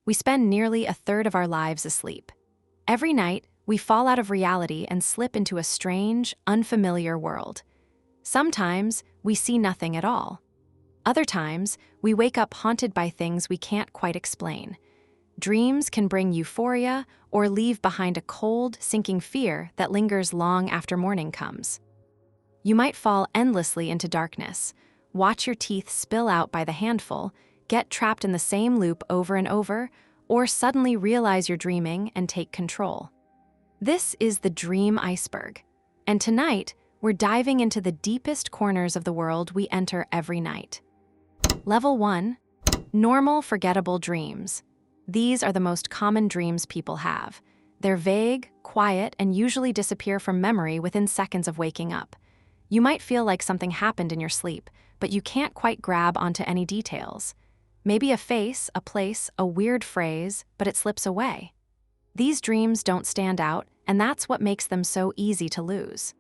We spend nearly a third of our lives asleep. Every night, we fall out of reality and slip into a strange, unfamiliar world. Sometimes, we see nothing at all. Other times, we wake up haunted by things we can't quite explain. Dreams can bring euphoria or leave behind a cold, sinking fear that lingers long after morning comes. You might fall endlessly into darkness, watch your teeth spill out by the handful, get trapped in the same loop over and over, or suddenly realize you're dreaming and take control. This is the dream iceberg, and tonight, we're diving into the deepest corners of the world we enter every night. Level 1. Normal, forgettable dreams. These are the most common dreams people have. They're vague, quiet, and usually disappear from memory within seconds of waking up. You might feel like something happened in your sleep, but you can't quite grab onto any details. Maybe a face, a place, a weird phrase, but it slips away. These dreams don't stand out, and that's what makes them so easy to lose.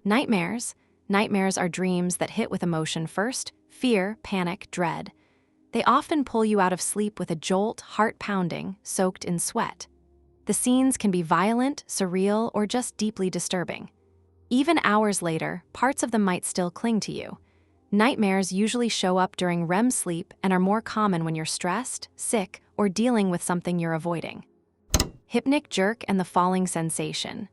Nightmares. Nightmares are dreams that hit with emotion first: fear, panic, dread. They often pull you out of sleep with a jolt, heart pounding, soaked in sweat. The scenes can be violent, surreal, or just deeply disturbing. Even hours later, parts of them might still cling to you. Nightmares usually show up during REM sleep and are more common when you're stressed, sick, or dealing with something you're avoiding. Hypnic jerk and the falling sensation.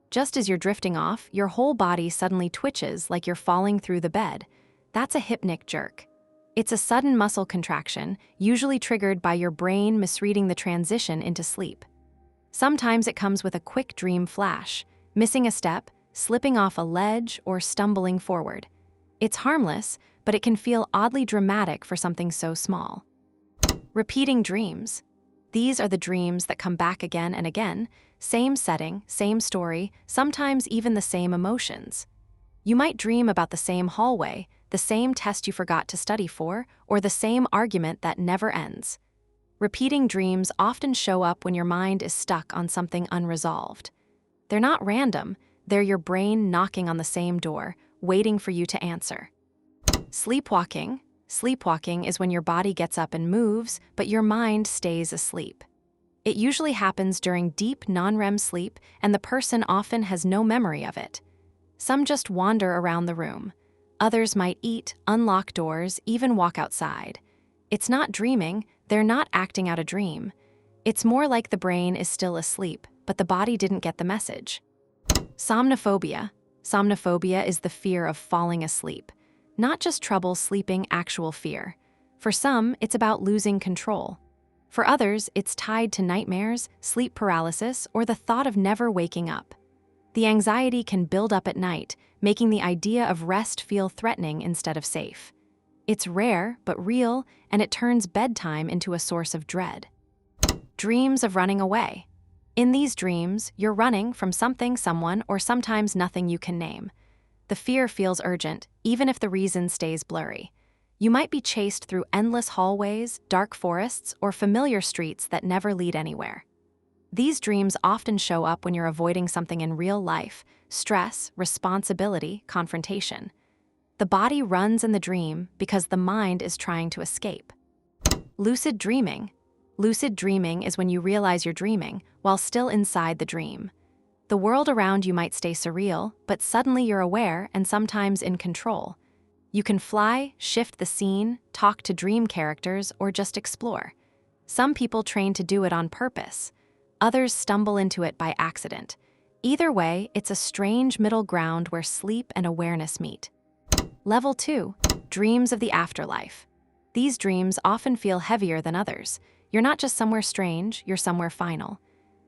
Just as you're drifting off, your whole body suddenly twitches like you're falling through the bed. That's a hypnic jerk. It's a sudden muscle contraction, usually triggered by your brain misreading the transition into sleep. Sometimes it comes with a quick dream flash, missing a step, slipping off a ledge, or stumbling forward. It's harmless, but it can feel oddly dramatic for something so small. Repeating dreams. These are the dreams that come back again and again, same setting, same story, sometimes even the same emotions. You might dream about the same hallway, the same test you forgot to study for, or the same argument that never ends. Repeating dreams often show up when your mind is stuck on something unresolved. They're not random, they're your brain knocking on the same door, waiting for you to answer. Sleepwalking. Sleepwalking is when your body gets up and moves, but your mind stays asleep. It usually happens during deep non-REM sleep, and the person often has no memory of it. Some just wander around the room. Others might eat, unlock doors, even walk outside. It's not dreaming, they're not acting out a dream. It's more like the brain is still asleep, but the body didn't get the message. Somniphobia. Somniphobia is the fear of falling asleep. Not just trouble sleeping, actual fear. For some, it's about losing control. For others, it's tied to nightmares, sleep paralysis, or the thought of never waking up. The anxiety can build up at night, making the idea of rest feel threatening instead of safe. It's rare, but real, and it turns bedtime into a source of dread. Dreams of running away. In these dreams, you're running from something, someone, or sometimes nothing you can name. The fear feels urgent, even if the reason stays blurry. You might be chased through endless hallways, dark forests, or familiar streets that never lead anywhere. These dreams often show up when you're avoiding something in real life: stress, responsibility, confrontation. The body runs in the dream because the mind is trying to escape. Lucid dreaming. Lucid dreaming is when you realize you're dreaming while still inside the dream. The world around you might stay surreal, but suddenly you're aware and sometimes in control. You can fly, shift the scene, talk to dream characters, or just explore. Some people train to do it on purpose. Others stumble into it by accident. Either way, it's a strange middle ground where sleep and awareness meet. Level 2. Dreams of the afterlife. These dreams often feel heavier than others. You're not just somewhere strange, you're somewhere final.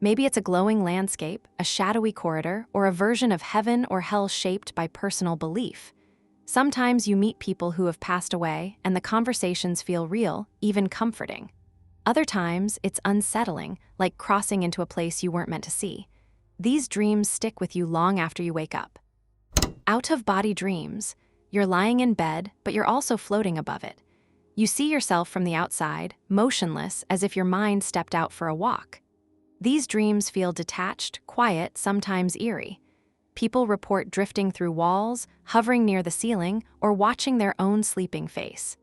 Maybe it's a glowing landscape, a shadowy corridor, or a version of heaven or hell shaped by personal belief. Sometimes you meet people who have passed away, and the conversations feel real, even comforting. Other times, it's unsettling, like crossing into a place you weren't meant to see. These dreams stick with you long after you wake up. Out-of-body dreams. You're lying in bed, but you're also floating above it. You see yourself from the outside, motionless, as if your mind stepped out for a walk. These dreams feel detached, quiet, sometimes eerie. People report drifting through walls, hovering near the ceiling, or watching their own sleeping face.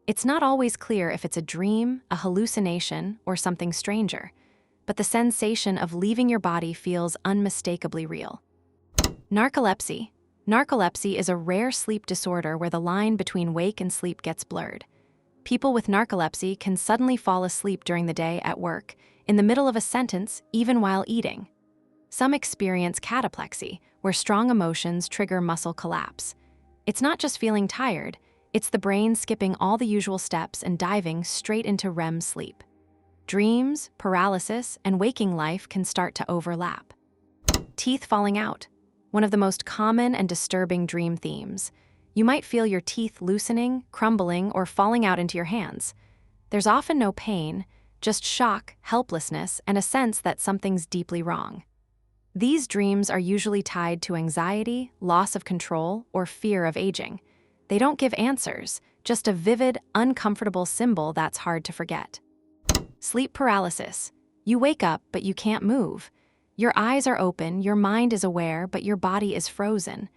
It's not always clear if it's a dream, a hallucination, or something stranger, but the sensation of leaving your body feels unmistakably real. Narcolepsy. Narcolepsy is a rare sleep disorder where the line between wake and sleep gets blurred. People with narcolepsy can suddenly fall asleep during the day at work, in the middle of a sentence, even while eating. Some experience cataplexy, where strong emotions trigger muscle collapse. It's not just feeling tired, it's the brain skipping all the usual steps and diving straight into REM sleep. Dreams, paralysis, and waking life can start to overlap. Teeth falling out. One of the most common and disturbing dream themes. You might feel your teeth loosening, crumbling, or falling out into your hands. There's often no pain, just shock, helplessness, and a sense that something's deeply wrong. These dreams are usually tied to anxiety, loss of control, or fear of aging. They don't give answers, just a vivid, uncomfortable symbol that's hard to forget. Sleep paralysis. You wake up, but you can't move. Your eyes are open, your mind is aware, but your body is frozen.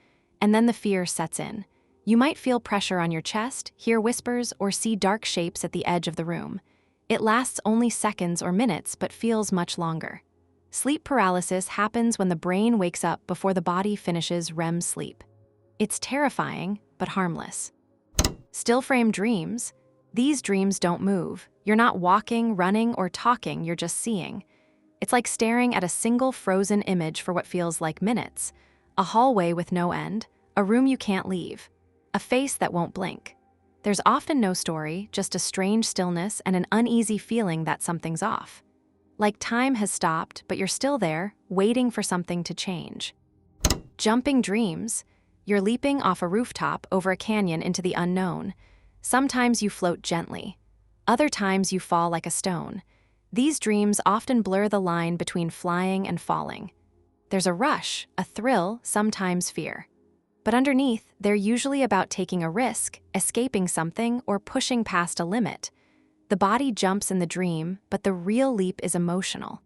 And then the fear sets in. You might feel pressure on your chest, hear whispers, or see dark shapes at the edge of the room. It lasts only seconds or minutes, but feels much longer. Sleep paralysis happens when the brain wakes up before the body finishes REM sleep. It's terrifying, but harmless. Stillframe dreams. These dreams don't move. You're not walking, running, or talking, you're just seeing. It's like staring at a single frozen image for what feels like minutes. A hallway with no end, a room you can't leave, a face that won't blink. There's often no story, just a strange stillness and an uneasy feeling that something's off. Like time has stopped, but you're still there, waiting for something to change. Jumping dreams. You're leaping off a rooftop over a canyon into the unknown. Sometimes you float gently. Other times you fall like a stone. These dreams often blur the line between flying and falling. There's a rush, a thrill, sometimes fear. But underneath, they're usually about taking a risk, escaping something, or pushing past a limit. The body jumps in the dream, but the real leap is emotional.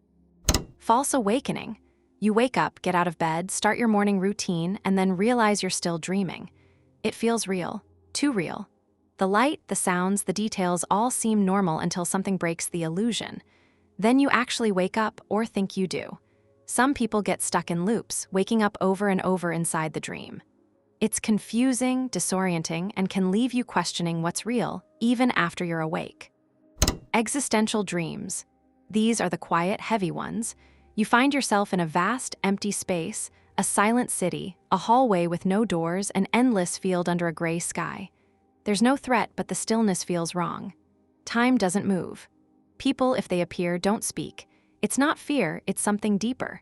False awakening. You wake up, get out of bed, start your morning routine, and then realize you're still dreaming. It feels real, too real. The light, the sounds, the details all seem normal until something breaks the illusion. Then you actually wake up or think you do. Some people get stuck in loops, waking up over and over inside the dream. It's confusing, disorienting, and can leave you questioning what's real, even after you're awake. Existential dreams. These are the quiet, heavy ones. You find yourself in a vast, empty space, a silent city, a hallway with no doors, an endless field under a gray sky. There's no threat, but the stillness feels wrong. Time doesn't move. People, if they appear, don't speak. It's not fear, it's something deeper.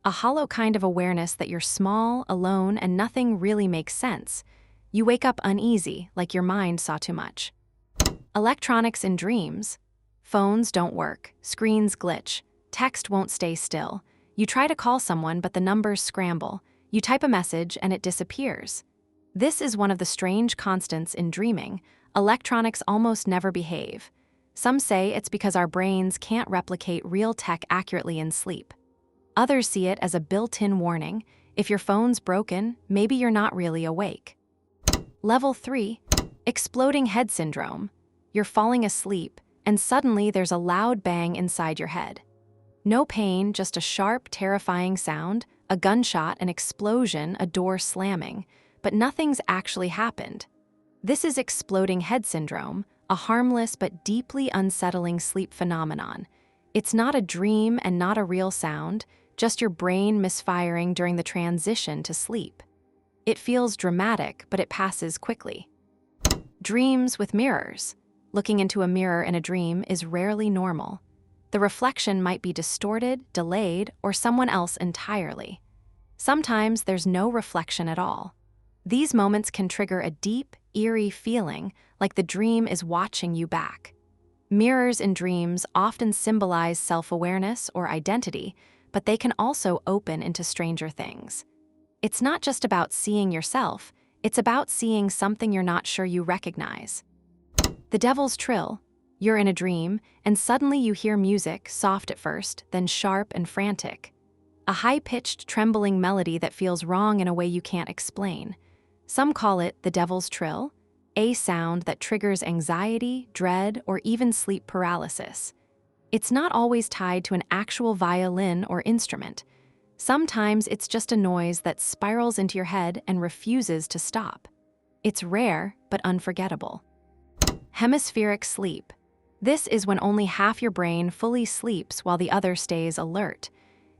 A hollow kind of awareness that you're small, alone, and nothing really makes sense. You wake up uneasy, like your mind saw too much. Electronics in dreams. Phones don't work, screens glitch, text won't stay still. You try to call someone, but the numbers scramble. You type a message, and it disappears. This is one of the strange constants in dreaming. Electronics almost never behave. Some say it's because our brains can't replicate real tech accurately in sleep. Others see it as a built-in warning. If your phone's broken, maybe you're not really awake. Level 3. Exploding head syndrome. You're falling asleep, and suddenly there's a loud bang inside your head. No pain, just a sharp, terrifying sound, a gunshot, an explosion, a door slamming. But nothing's actually happened. This is exploding head syndrome, a harmless but deeply unsettling sleep phenomenon. It's not a dream and not a real sound, just your brain misfiring during the transition to sleep. It feels dramatic, but it passes quickly. Dreams with mirrors. Looking into a mirror in a dream is rarely normal. The reflection might be distorted, delayed, or someone else entirely. Sometimes there's no reflection at all. These moments can trigger a deep, eerie feeling, like the dream is watching you back. Mirrors in dreams often symbolize self-awareness or identity, but they can also open into stranger things. It's not just about seeing yourself, it's about seeing something you're not sure you recognize. The devil's trill. You're in a dream, and suddenly you hear music, soft at first, then sharp and frantic. A high-pitched, trembling melody that feels wrong in a way you can't explain. Some call it the devil's trill. a sound that triggers anxiety, dread, or even sleep paralysis. It's not always tied to an actual violin or instrument. Sometimes it's just a noise that spirals into your head and refuses to stop. It's rare, but unforgettable. Hemispheric sleep. This is when only half your brain fully sleeps while the other stays alert.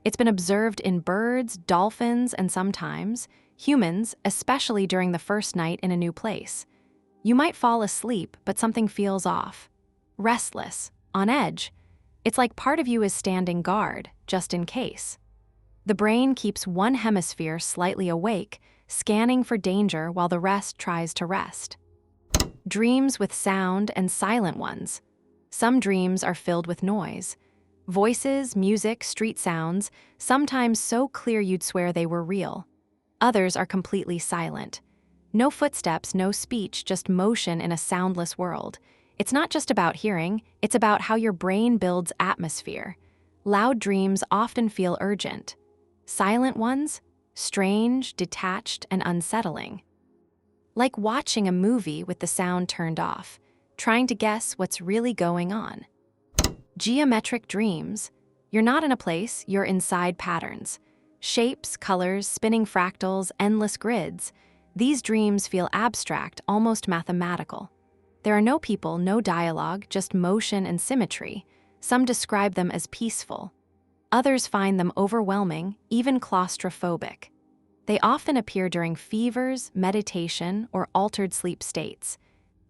It's been observed in birds, dolphins, and sometimes humans, especially during the first night in a new place. You might fall asleep, but something feels off. Restless, on edge. It's like part of you is standing guard, just in case. The brain keeps one hemisphere slightly awake, scanning for danger while the rest tries to rest. Dreams with sound and silent ones. Some dreams are filled with noise. Voices, music, street sounds, sometimes so clear you'd swear they were real. Others are completely silent. No footsteps, no speech, just motion in a soundless world. It's not just about hearing, it's about how your brain builds atmosphere. Loud dreams often feel urgent. Silent ones? Strange, detached, and unsettling. Like watching a movie with the sound turned off, trying to guess what's really going on. Geometric dreams. You're not in a place, you're inside patterns. Shapes, colors, spinning fractals, endless grids. These dreams feel abstract, almost mathematical. There are no people, no dialogue, just motion and symmetry. Some describe them as peaceful. Others find them overwhelming, even claustrophobic. They often appear during fevers, meditation, or altered sleep states.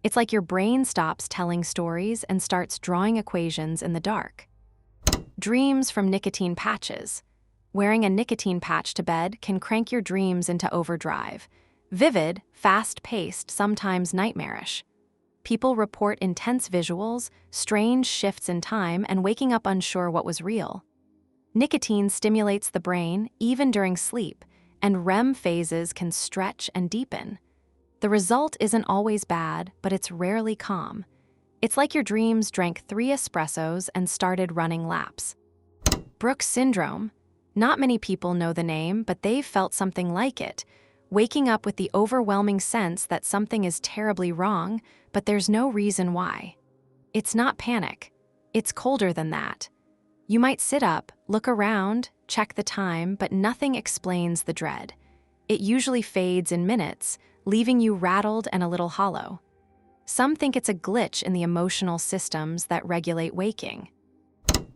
It's like your brain stops telling stories and starts drawing equations in the dark. Dreams from nicotine patches. Wearing a nicotine patch to bed can crank your dreams into overdrive. Vivid, fast-paced, sometimes nightmarish. People report intense visuals, strange shifts in time, and waking up unsure what was real. Nicotine stimulates the brain, even during sleep, and REM phases can stretch and deepen. The result isn't always bad, but it's rarely calm. It's like your dreams drank 3 espressos and started running laps. Brooks syndrome. Not many people know the name, but they've felt something like it. Waking up with the overwhelming sense that something is terribly wrong, but there's no reason why. It's not panic. It's colder than that. You might sit up, look around, check the time, but nothing explains the dread. It usually fades in minutes, leaving you rattled and a little hollow. Some think it's a glitch in the emotional systems that regulate waking.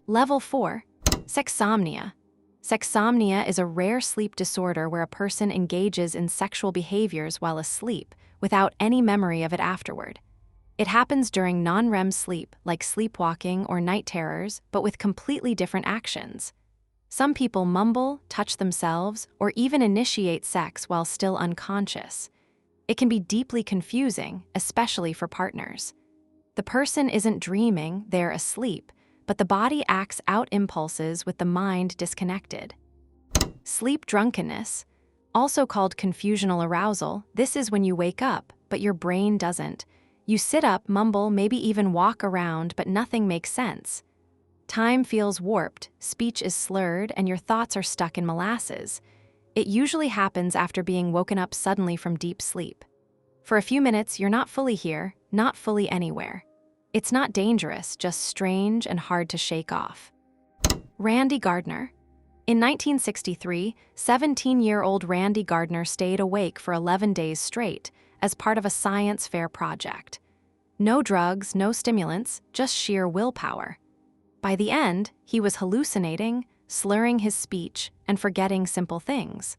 Level 4. Sexsomnia. Sexsomnia is a rare sleep disorder where a person engages in sexual behaviors while asleep, without any memory of it afterward. It happens during non-REM sleep, like sleepwalking or night terrors, but with completely different actions. Some people mumble, touch themselves, or even initiate sex while still unconscious. It can be deeply confusing, especially for partners. The person isn't dreaming, they're asleep, but the body acts out impulses with the mind disconnected. Sleep drunkenness, also called confusional arousal, this is when you wake up, but your brain doesn't. You sit up, mumble, maybe even walk around, but nothing makes sense. Time feels warped, speech is slurred, and your thoughts are stuck in molasses. It usually happens after being woken up suddenly from deep sleep. For a few minutes, you're not fully here, not fully anywhere. It's not dangerous, just strange and hard to shake off. Randy Gardner. In 1963, 17-year-old Randy Gardner stayed awake for 11 days straight as part of a science fair project. No drugs, no stimulants, just sheer willpower. By the end, he was hallucinating, slurring his speech, and forgetting simple things.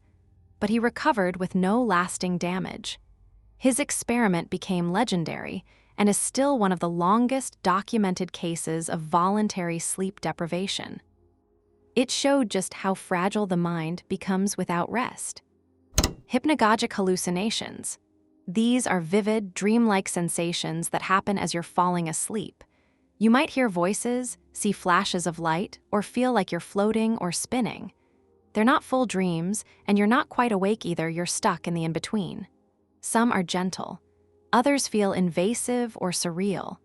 But he recovered with no lasting damage. His experiment became legendary and is still one of the longest documented cases of voluntary sleep deprivation. It showed just how fragile the mind becomes without rest. Hypnagogic hallucinations. These are vivid, dreamlike sensations that happen as you're falling asleep. You might hear voices, see flashes of light, or feel like you're floating or spinning. They're not full dreams, and you're not quite awake either, you're stuck in the in-between. Some are gentle. Others feel invasive or surreal.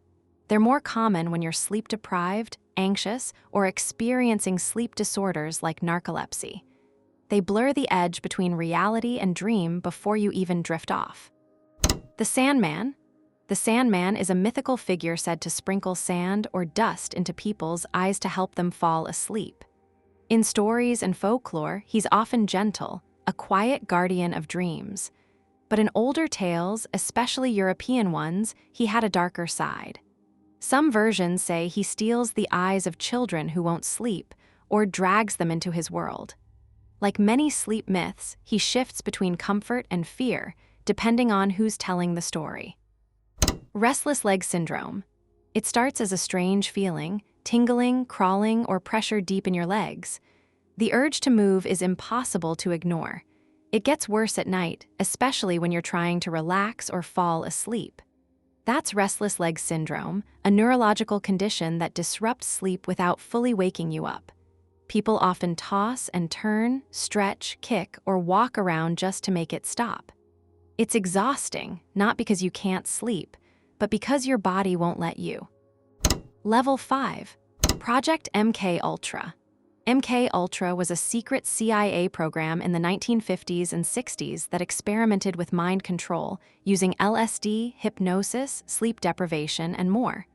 They're more common when you're sleep-deprived, anxious, or experiencing sleep disorders like narcolepsy. They blur the edge between reality and dream before you even drift off. The Sandman. The Sandman is a mythical figure said to sprinkle sand or dust into people's eyes to help them fall asleep. In stories and folklore, he's often gentle, a quiet guardian of dreams. But in older tales, especially European ones, he had a darker side. Some versions say he steals the eyes of children who won't sleep or drags them into his world. Like many sleep myths, he shifts between comfort and fear, depending on who's telling the story. Restless leg syndrome. It starts as a strange feeling, tingling, crawling, or pressure deep in your legs. The urge to move is impossible to ignore. It gets worse at night, especially when you're trying to relax or fall asleep. That's restless leg syndrome, a neurological condition that disrupts sleep without fully waking you up. People often toss and turn, stretch, kick, or walk around just to make it stop. It's exhausting, not because you can't sleep, but because your body won't let you. Level 5. Project MKUltra. MKUltra was a secret CIA program in the 1950s and 60s that experimented with mind control using LSD, hypnosis, sleep deprivation, and more.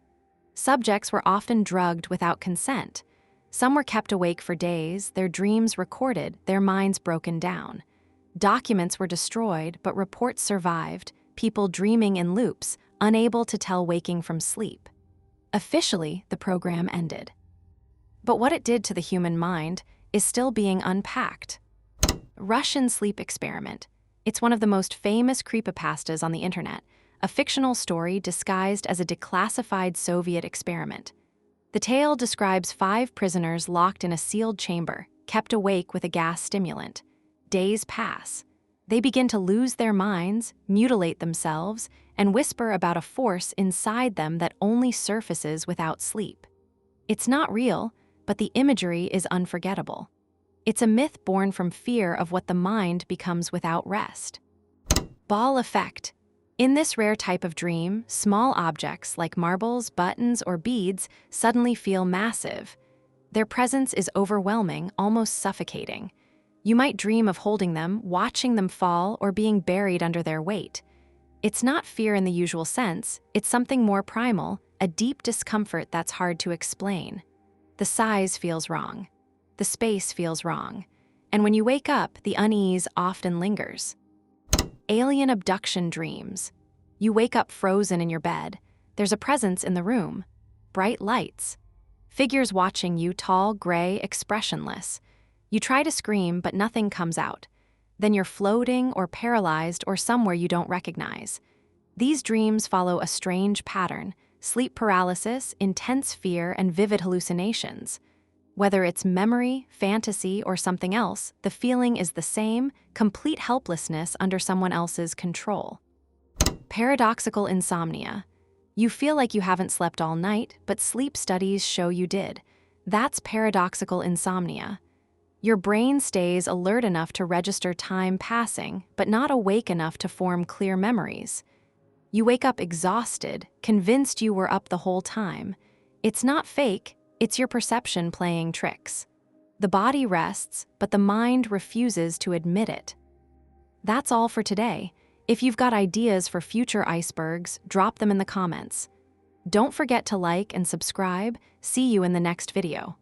Subjects were often drugged without consent. Some were kept awake for days, their dreams recorded, their minds broken down. Documents were destroyed, but reports survived, people dreaming in loops, unable to tell waking from sleep. Officially, the program ended. But what it did to the human mind is still being unpacked. Russian sleep experiment. It's one of the most famous creepypastas on the internet, a fictional story disguised as a declassified Soviet experiment. The tale describes 5 prisoners locked in a sealed chamber, kept awake with a gas stimulant. Days pass. They begin to lose their minds, mutilate themselves, and whisper about a force inside them that only surfaces without sleep. It's not real, but the imagery is unforgettable. It's a myth born from fear of what the mind becomes without rest. Ball effect. In this rare type of dream, small objects like marbles, buttons, or beads suddenly feel massive. Their presence is overwhelming, almost suffocating. You might dream of holding them, watching them fall, or being buried under their weight. It's not fear in the usual sense, it's something more primal, a deep discomfort that's hard to explain. The size feels wrong. The space feels wrong. And when you wake up, the unease often lingers. Alien abduction dreams. You wake up frozen in your bed. There's a presence in the room. Bright lights. Figures watching you, tall, gray, expressionless. You try to scream, but nothing comes out. Then you're floating or paralyzed or somewhere you don't recognize. These dreams follow a strange pattern: sleep paralysis, intense fear, and vivid hallucinations. Whether it's memory, fantasy, or something else, the feeling is the same: complete helplessness under someone else's control. Paradoxical insomnia. You feel like you haven't slept all night, but sleep studies show you did. That's paradoxical insomnia. Your brain stays alert enough to register time passing, but not awake enough to form clear memories. You wake up exhausted, convinced you were up the whole time. It's not fake, it's your perception playing tricks. The body rests, but the mind refuses to admit it. That's all for today. If you've got ideas for future icebergs, drop them in the comments. Don't forget to like and subscribe. See you in the next video.